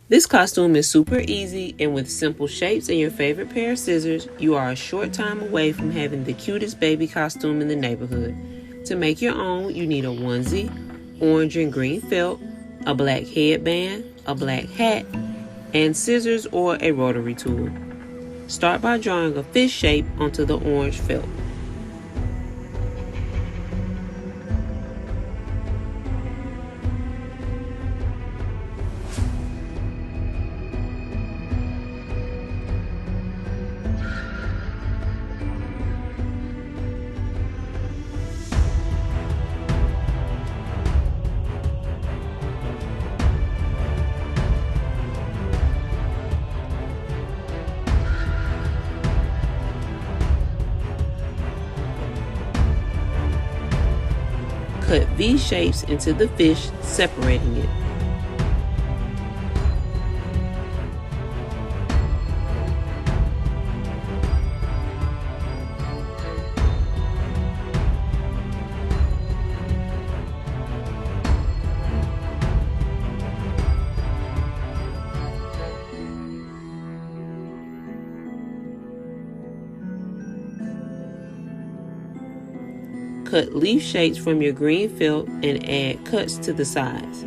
This costume is super easy, and with simple shapes and your favorite pair of scissors, you are a short time away from having the cutest baby costume in the neighborhood. To make your own, you need a onesie, orange and green felt, a black headband, a black hat, and scissors or a rotary tool. Start by drawing a fish shape onto the orange felt. Cut V shapes into the fish, separating it. Cut leaf shapes from your green felt and add cuts to the sides.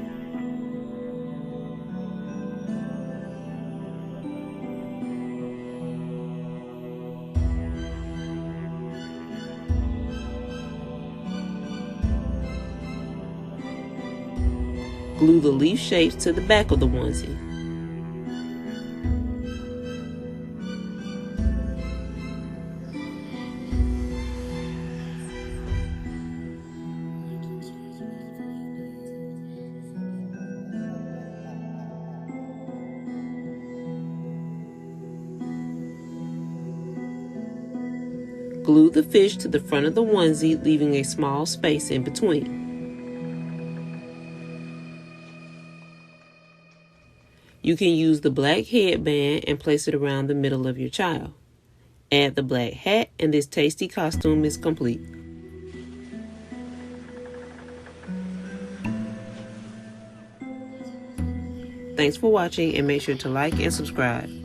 Glue the leaf shapes to the back of the onesie. Glue the fish to the front of the onesie, leaving a small space in between. You can use the black headband and place it around the middle of your child. Add the black hat and this tasty costume is complete. Thanks for watching, and make sure to like and subscribe.